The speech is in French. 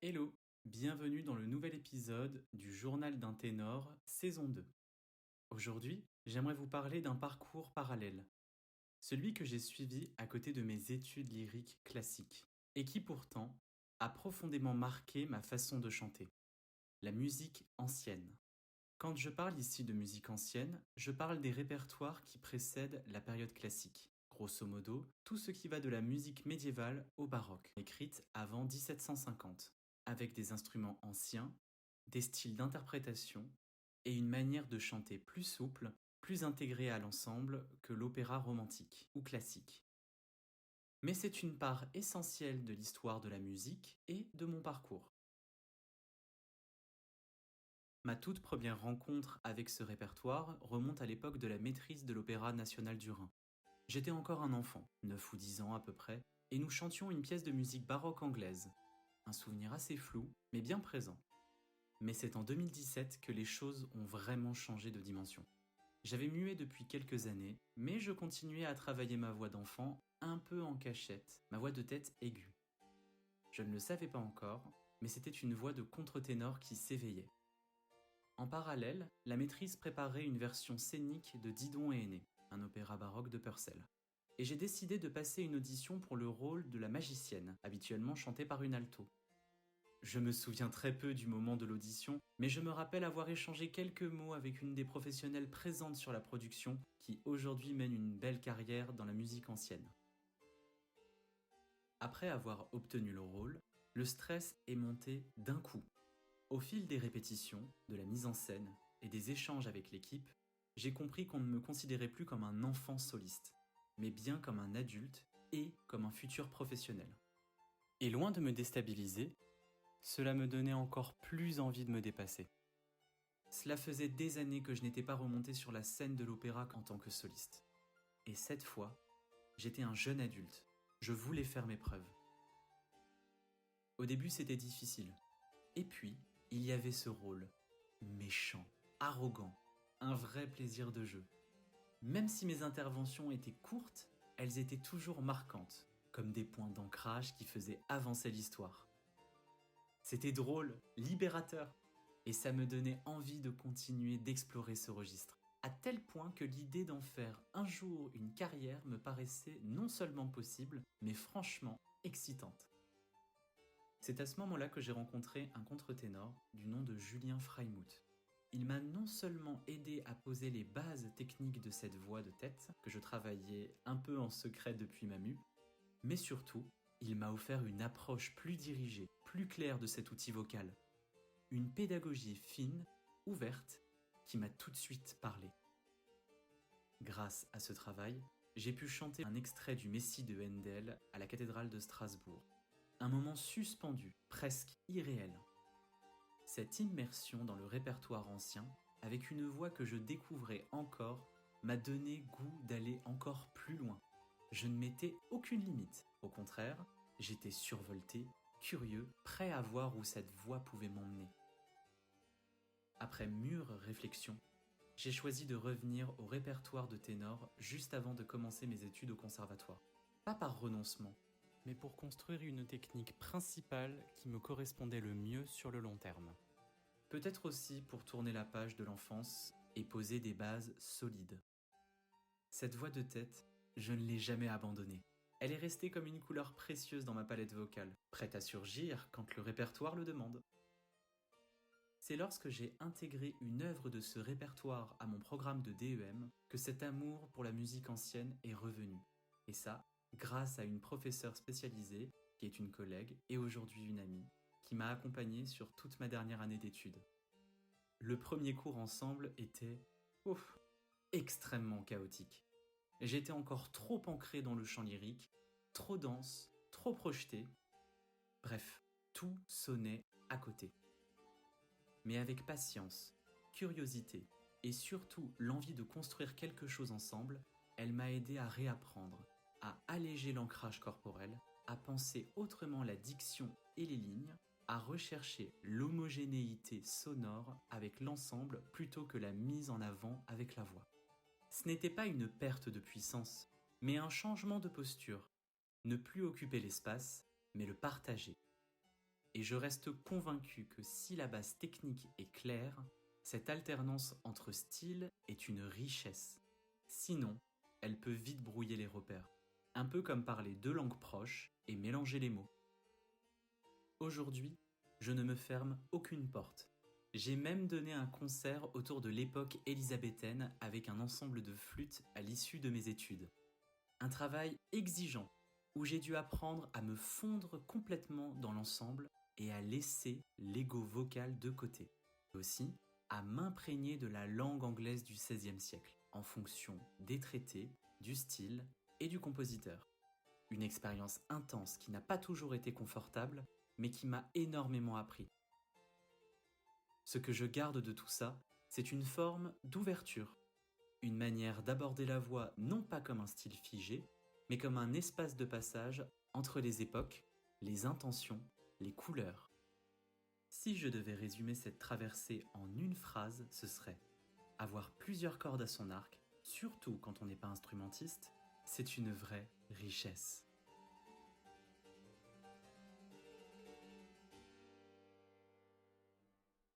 Hello, bienvenue dans le nouvel épisode du Journal d'un ténor, saison 2. Aujourd'hui, j'aimerais vous parler d'un parcours parallèle, celui que j'ai suivi à côté de mes études lyriques classiques, et qui pourtant a profondément marqué ma façon de chanter, la musique ancienne. Quand je parle ici de musique ancienne, je parle des répertoires qui précèdent la période classique. Grosso modo, tout ce qui va de la musique médiévale au baroque, écrite avant 1750, avec des instruments anciens, des styles d'interprétation et une manière de chanter plus souple, plus intégrée à l'ensemble que l'opéra romantique ou classique. Mais c'est une part essentielle de l'histoire de la musique et de mon parcours. Ma toute première rencontre avec ce répertoire remonte à l'époque de la maîtrise de l'Opéra national du Rhin. J'étais encore un enfant, 9 ou 10 ans à peu près, et nous chantions une pièce de musique baroque anglaise. Un souvenir assez flou, mais bien présent. Mais c'est en 2017 que les choses ont vraiment changé de dimension. J'avais mué depuis quelques années, mais je continuais à travailler ma voix d'enfant un peu en cachette, ma voix de tête aiguë. Je ne le savais pas encore, mais c'était une voix de contre-ténor qui s'éveillait. En parallèle, la maîtrise préparait une version scénique de Didon et Aîné, un opéra baroque de Purcell. Et j'ai décidé de passer une audition pour le rôle de la magicienne, habituellement chantée par une alto. Je me souviens très peu du moment de l'audition, mais je me rappelle avoir échangé quelques mots avec une des professionnelles présentes sur la production, qui aujourd'hui mène une belle carrière dans la musique ancienne. Après avoir obtenu le rôle, le stress est monté d'un coup. Au fil des répétitions, de la mise en scène et des échanges avec l'équipe, j'ai compris qu'on ne me considérait plus comme un enfant soliste, mais bien comme un adulte et comme un futur professionnel. Et loin de me déstabiliser, cela me donnait encore plus envie de me dépasser. Cela faisait des années que je n'étais pas remonté sur la scène de l'opéra en tant que soliste. Et cette fois, j'étais un jeune adulte. Je voulais faire mes preuves. Au début, c'était difficile. Et puis, il y avait ce rôle, méchant, arrogant, un vrai plaisir de jeu. Même si mes interventions étaient courtes, elles étaient toujours marquantes, comme des points d'ancrage qui faisaient avancer l'histoire. C'était drôle, libérateur, et ça me donnait envie de continuer d'explorer ce registre, à tel point que l'idée d'en faire un jour une carrière me paraissait non seulement possible, mais franchement excitante. C'est à ce moment-là que j'ai rencontré un contre-ténor du nom de Julien Freimuth. Il m'a non seulement aidé à poser les bases techniques de cette voix de tête, que je travaillais un peu en secret depuis ma mue, mais surtout, il m'a offert une approche plus dirigée, plus claire de cet outil vocal. Une pédagogie fine, ouverte, qui m'a tout de suite parlé. Grâce à ce travail, j'ai pu chanter un extrait du Messie de Handel à la cathédrale de Strasbourg. Un moment suspendu, presque irréel. Cette immersion dans le répertoire ancien, avec une voix que je découvrais encore, m'a donné goût d'aller encore plus loin. Je ne mettais aucune limite. Au contraire, j'étais survolté, curieux, prêt à voir où cette voix pouvait m'emmener. Après mûre réflexion, j'ai choisi de revenir au répertoire de ténor juste avant de commencer mes études au conservatoire. Pas par renoncement, mais pour construire une technique principale qui me correspondait le mieux sur le long terme. Peut-être aussi pour tourner la page de l'enfance et poser des bases solides. Cette voix de tête, je ne l'ai jamais abandonnée. Elle est restée comme une couleur précieuse dans ma palette vocale, prête à surgir quand le répertoire le demande. C'est lorsque j'ai intégré une œuvre de ce répertoire à mon programme de DEM que cet amour pour la musique ancienne est revenu. Et ça, grâce à une professeure spécialisée, qui est une collègue et aujourd'hui une amie, qui m'a accompagné sur toute ma dernière année d'études. Le premier cours ensemble était, extrêmement chaotique. J'étais encore trop ancré dans le chant lyrique, trop dense, trop projeté. Bref, tout sonnait à côté. Mais avec patience, curiosité et surtout l'envie de construire quelque chose ensemble, elle m'a aidé à réapprendre, à alléger l'ancrage corporel, à penser autrement la diction et les lignes, à rechercher l'homogénéité sonore avec l'ensemble plutôt que la mise en avant avec la voix. Ce n'était pas une perte de puissance, mais un changement de posture. Ne plus occuper l'espace, mais le partager. et je reste convaincu que si la base technique est claire, cette alternance entre styles est une richesse. Sinon, elle peut vite brouiller les repères, un peu comme parler deux langues proches et mélanger les mots. Aujourd'hui, je ne me ferme aucune porte. J'ai même donné un concert autour de l'époque élisabéthaine avec un ensemble de flûtes à l'issue de mes études. Un travail exigeant où j'ai dû apprendre à me fondre complètement dans l'ensemble et à laisser l'ego vocal de côté. Aussi, à m'imprégner de la langue anglaise du XVIe siècle en fonction des traités, du style et du compositeur. Une expérience intense qui n'a pas toujours été confortable, mais qui m'a énormément appris. Ce que je garde de tout ça, c'est une forme d'ouverture, une manière d'aborder la voix non pas comme un style figé, mais comme un espace de passage entre les époques, les intentions, les couleurs. Si je devais résumer cette traversée en une phrase, ce serait: avoir plusieurs cordes à son arc, surtout quand on n'est pas instrumentiste, c'est une vraie richesse.